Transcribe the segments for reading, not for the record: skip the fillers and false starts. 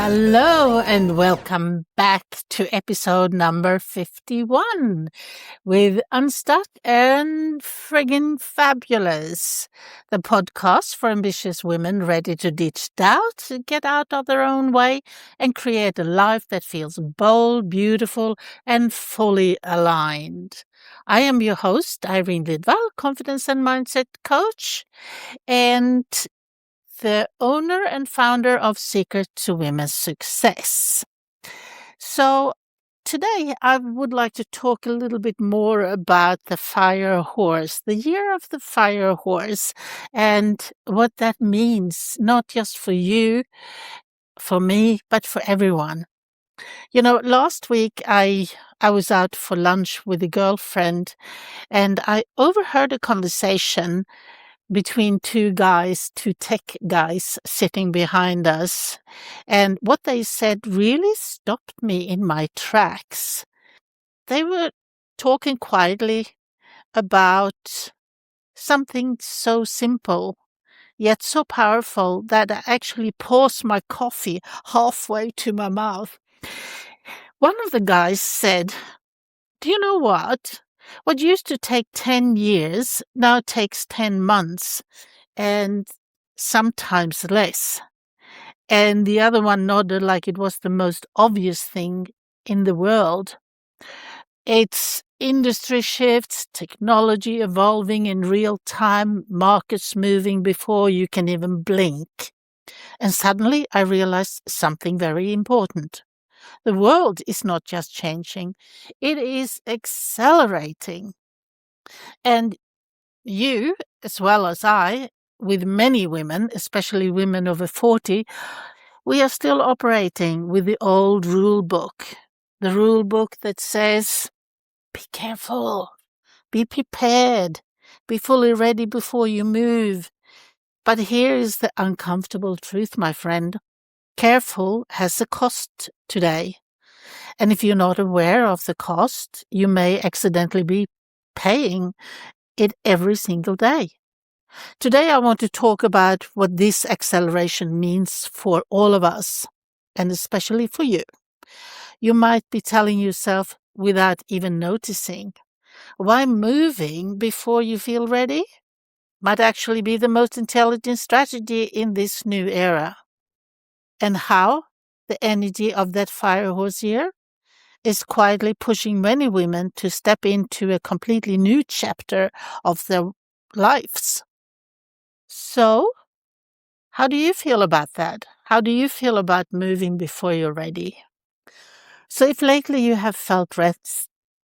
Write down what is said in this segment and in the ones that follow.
Hello and welcome back to episode number 51 with Unstuck and Friggin' Fabulous, the podcast for ambitious women ready to ditch doubt, get out of their own way, and create a life that feels bold, beautiful, and fully aligned. I am your host, Irene Lidvall, confidence and mindset coach, and the owner and founder of Secret to Women's Success. So today I would like to talk a little bit more about the fire horse, the year of the fire horse, and what that means, not just for you, for me, but for everyone. You know, last week I was out for lunch with a girlfriend and I overheard a conversation between two tech guys sitting behind us. And what they said really stopped me in my tracks. They were talking quietly about something so simple, yet so powerful that I actually paused my coffee halfway to my mouth. One of the guys said, "Do you know what? What used to take 10 years now takes 10 months. And sometimes less." And the other one nodded like it was the most obvious thing in the world. It's industry shifts, technology evolving in real time, markets moving before you can even blink. And suddenly I realized something very important. The world is not just changing, it is accelerating. And you, as well as I, with many women, especially women over 40, we are still operating with the old rule book. The rule book that says, be careful, be prepared, be fully ready before you move. But here is the uncomfortable truth, my friend. Careful has a cost today. And if you're not aware of the cost, you may accidentally be paying it every single day. Today, I want to talk about what this acceleration means for all of us, and especially for you. You might be telling yourself without even noticing, why moving before you feel ready might actually be the most intelligent strategy in this new era. And how the energy of that fire horse here is quietly pushing many women to step into a completely new chapter of their lives. So, how do you feel about that? How do you feel about moving before you're ready? So if lately you have felt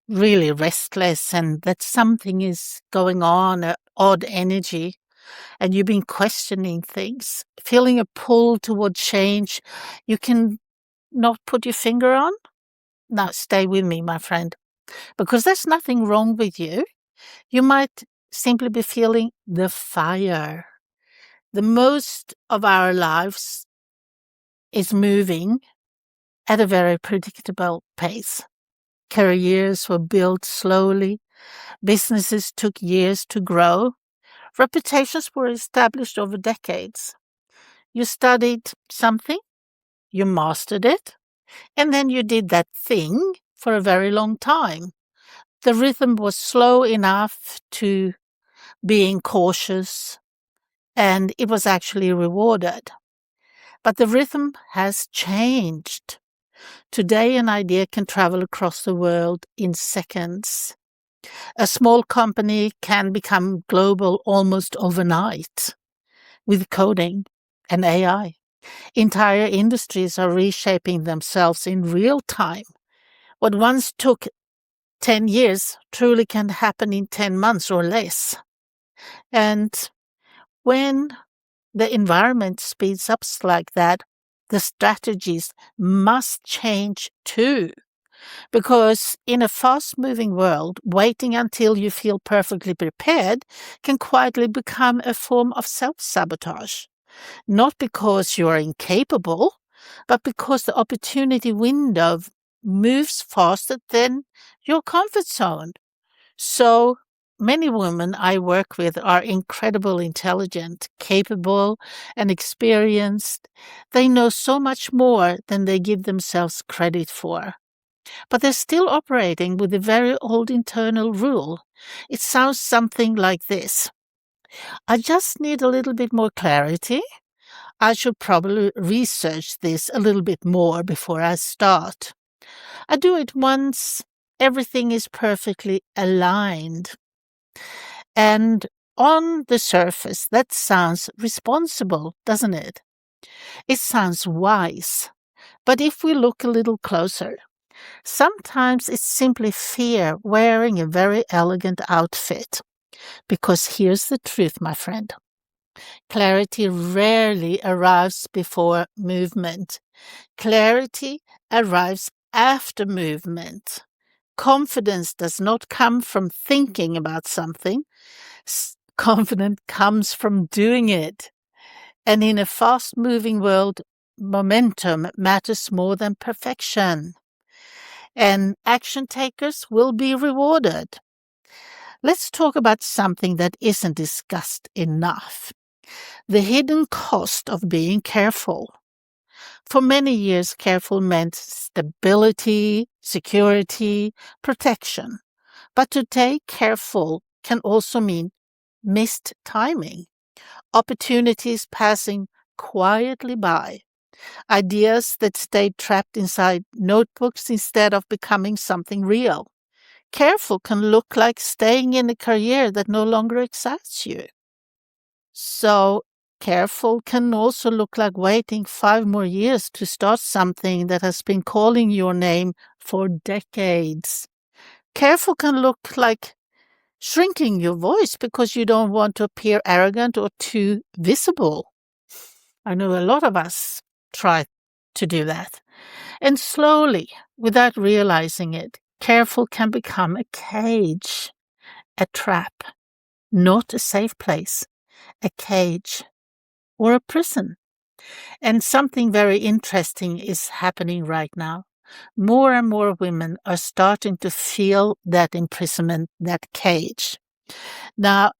really restless and that something is going on, an odd energy, and you've been questioning things, feeling a pull toward change you can not put your finger on, now stay with me, my friend, because there's nothing wrong with you. You might simply be feeling the fire. The most of our lives is moving at a very predictable pace. Careers were built slowly. Businesses took years to grow. Reputations were established over decades. You studied something, you mastered it, and then you did that thing for a very long time. The rhythm was slow enough to being cautious, and it was actually rewarded. But the rhythm has changed. Today, an idea can travel across the world in seconds. A small company can become global almost overnight with coding and AI. Entire industries are reshaping themselves in real time. What once took 10 years truly can happen in 10 months or less. And when the environment speeds up like that, the strategies must change too. Because in a fast-moving world, waiting until you feel perfectly prepared can quietly become a form of self-sabotage. Not because you are incapable, but because the opportunity window moves faster than your comfort zone. So many women I work with are incredibly intelligent, capable, and experienced. They know so much more than they give themselves credit for. But they're still operating with a very old internal rule. It sounds something like this. I just need a little bit more clarity. I should probably research this a little bit more before I start. I do it once everything is perfectly aligned. And on the surface, that sounds responsible, doesn't it? It sounds wise. But if we look a little closer, sometimes it's simply fear wearing a very elegant outfit. Because here's the truth, my friend. Clarity rarely arrives before movement. Clarity arrives after movement. Confidence does not come from thinking about something. Confidence comes from doing it. And in a fast-moving world, momentum matters more than perfection. And action takers will be rewarded. Let's talk about something that isn't discussed enough. The hidden cost of being careful. For many years, careful meant stability, security, protection. But today, careful can also mean missed timing, opportunities passing quietly by, ideas that stayed trapped inside notebooks instead of becoming something real. Careful can look like staying in a career that no longer excites you. So, careful can also look like waiting 5 more years to start something that has been calling your name for decades. Careful can look like shrinking your voice because you don't want to appear arrogant or too visible. I know a lot of us try to do that. And slowly, without realizing it, careful can become a cage, a trap, not a safe place, a cage or a prison. And something very interesting is happening right now. More and more women are starting to feel that imprisonment, that cage. Now,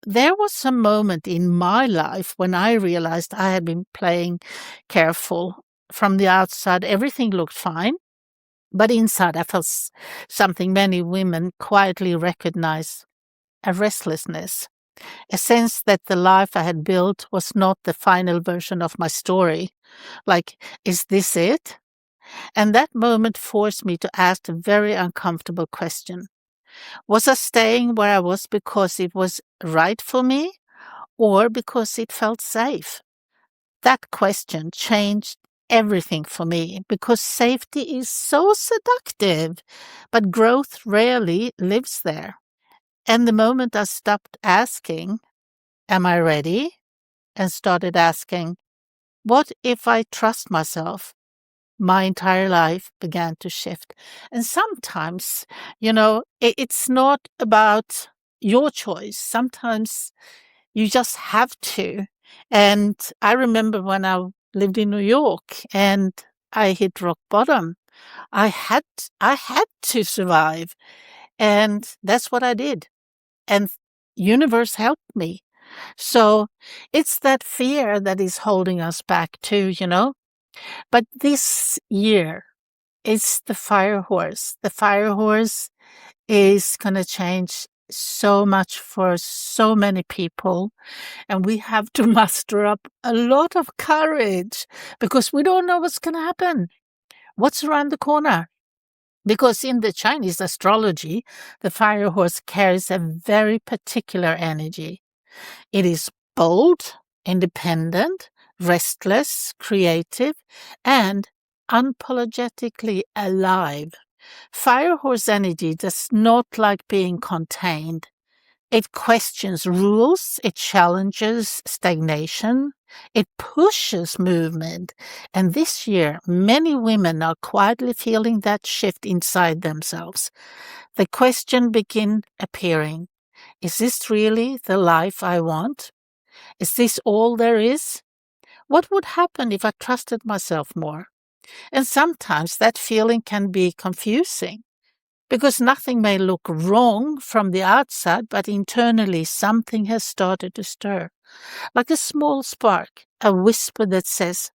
there was a moment in my life when I realized I had been playing careful. From the outside, everything looked fine. But inside, I felt something many women quietly recognize, a restlessness, a sense that the life I had built was not the final version of my story. Like, is this it? And that moment forced me to ask a very uncomfortable question. Was I staying where I was because it was right for me or because it felt safe? That question changed everything for me because safety is so seductive, but growth rarely lives there. And the moment I stopped asking, am I ready? And started asking, what if I trust myself? My entire life began to shift. And sometimes, it's not about your choice. Sometimes you just have to. And I remember when I lived in New York and I hit rock bottom. I had to survive. And that's what I did. And universe helped me. So it's that fear that is holding us back too. But this year, it's the fire horse. The fire horse is going to change so much for so many people. And we have to muster up a lot of courage because we don't know what's going to happen. What's around the corner? Because in the Chinese astrology, the fire horse carries a very particular energy. It is bold, independent, restless, creative, and unapologetically alive. Fire horse energy does not like being contained. It questions rules, it challenges stagnation, it pushes movement. And this year, many women are quietly feeling that shift inside themselves. The question begin appearing. Is this really the life I want? Is this all there is? What would happen if I trusted myself more? And sometimes that feeling can be confusing. Because nothing may look wrong from the outside, but internally something has started to stir. Like a small spark, a whisper that says,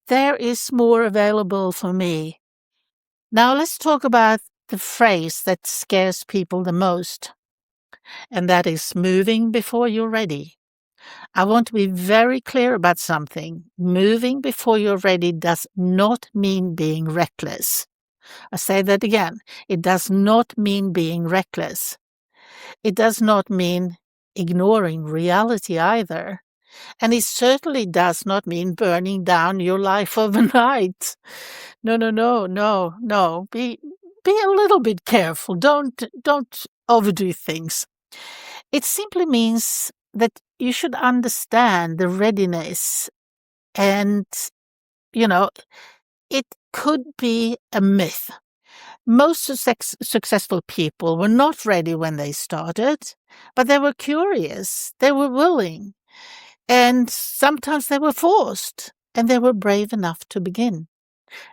there is more available for me. Now let's talk about the phrase that scares people the most, and that is moving before you're ready. I want to be very clear about something. Moving before you're ready does not mean being reckless. I say that again. It does not mean being reckless. It does not mean ignoring reality either. And it certainly does not mean burning down your life overnight. No. Be a little bit careful. Don't overdo things. It simply means that you should understand the readiness, and, it could be a myth. Most successful people were not ready when they started, but they were curious, they were willing, and sometimes they were forced, and they were brave enough to begin.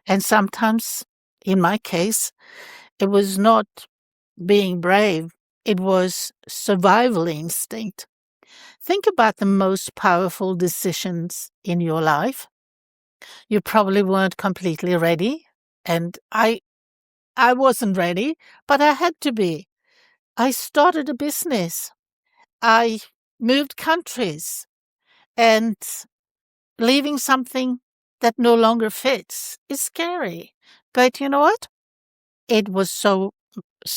And sometimes, in my case, it was not being brave, it was survival instinct. Think about the most powerful decisions in your life. You probably weren't completely ready, and I wasn't ready, but I had to be. I started a business. I moved countries, and leaving something that no longer fits is scary. But you know what? It was so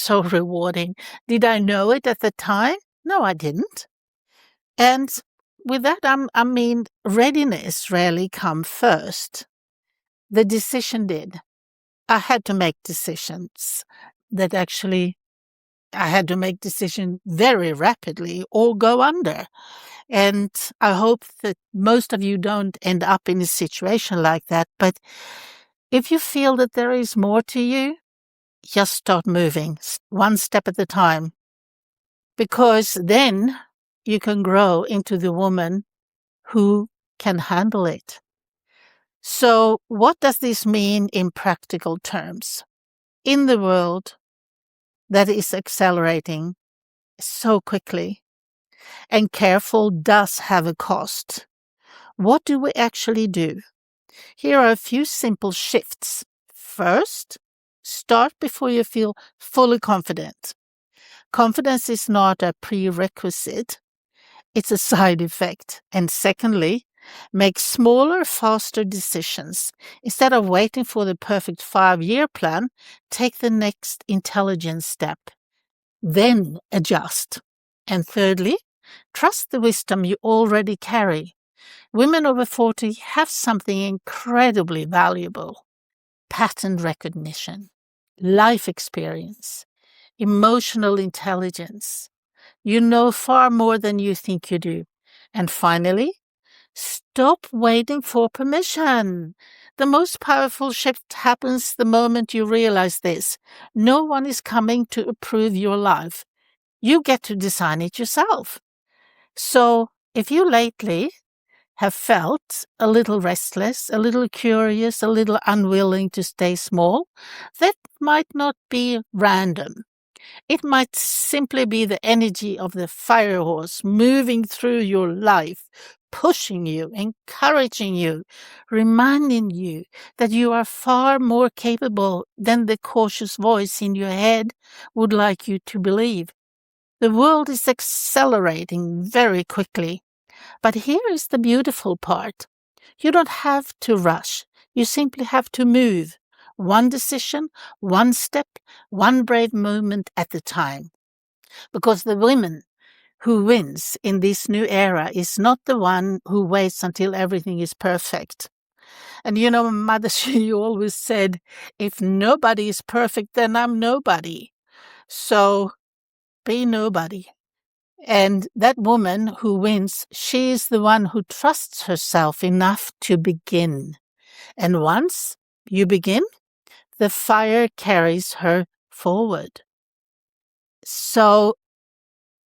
rewarding. Did I know it at the time? No, I didn't. And with that, I mean, readiness rarely comes first. The decision did. I had to make decisions that actually I had to make decisions very rapidly or go under. And I hope that most of you don't end up in a situation like that. But if you feel that there is more to you, just start moving one step at a time. Because then you can grow into the woman who can handle it. So what does this mean in practical terms? In the world that is accelerating so quickly, and careful does have a cost, what do we actually do? Here are a few simple shifts. First, start before you feel fully confident. Confidence is not a prerequisite, it's a side effect. And secondly, make smaller, faster decisions. Instead of waiting for the perfect 5-year plan, take the next intelligent step. Then adjust. And thirdly, trust the wisdom you already carry. Women over 40 have something incredibly valuable: pattern recognition, life experience, emotional intelligence. You know far more than you think you do. And finally, stop waiting for permission. The most powerful shift happens the moment you realize this. No one is coming to approve your life. You get to design it yourself. So, if you lately have felt a little restless, a little curious, a little unwilling to stay small, that might not be random. It might simply be the energy of the fire horse moving through your life, pushing you, encouraging you, reminding you that you are far more capable than the cautious voice in your head would like you to believe. The world is accelerating very quickly, but here is the beautiful part. You don't have to rush. You simply have to move. One decision, one step, one brave moment at a time. Because the woman who wins in this new era is not the one who waits until everything is perfect. And Mother, she always said, if nobody is perfect, then I'm nobody. So be nobody. And that woman who wins, she is the one who trusts herself enough to begin. And once you begin, the fire carries her forward. So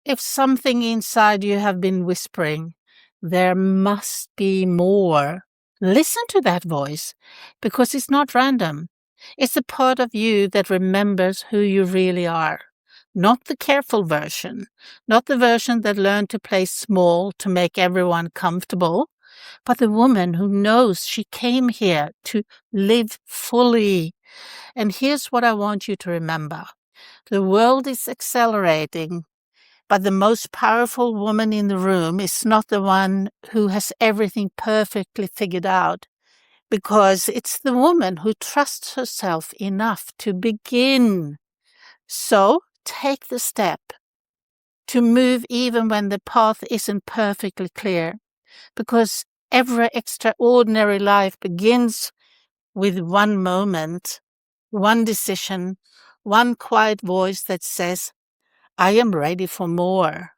if something inside you have been whispering, there must be more, listen to that voice, because it's not random. It's the part of you that remembers who you really are. Not the careful version, not the version that learned to play small to make everyone comfortable, but the woman who knows she came here to live fully. And here's what I want you to remember. The world is accelerating, but the most powerful woman in the room is not the one who has everything perfectly figured out, because it's the woman who trusts herself enough to begin. So take the step to move even when the path isn't perfectly clear, because every extraordinary life begins with one moment, one decision, one quiet voice that says, I am ready for more.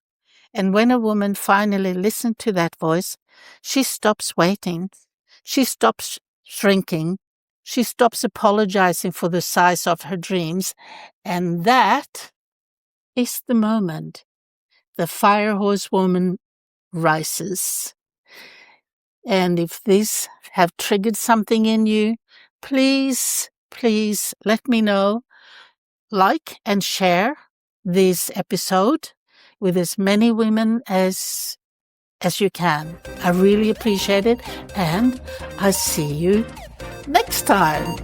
And when a woman finally listens to that voice, she stops waiting. She stops shrinking. She stops apologizing for the size of her dreams. And that is the moment the fire horse woman rises. And if this have triggered something in you, please let me know. Like and share this episode with as many women as you can. I really appreciate it, and I'll see you next time.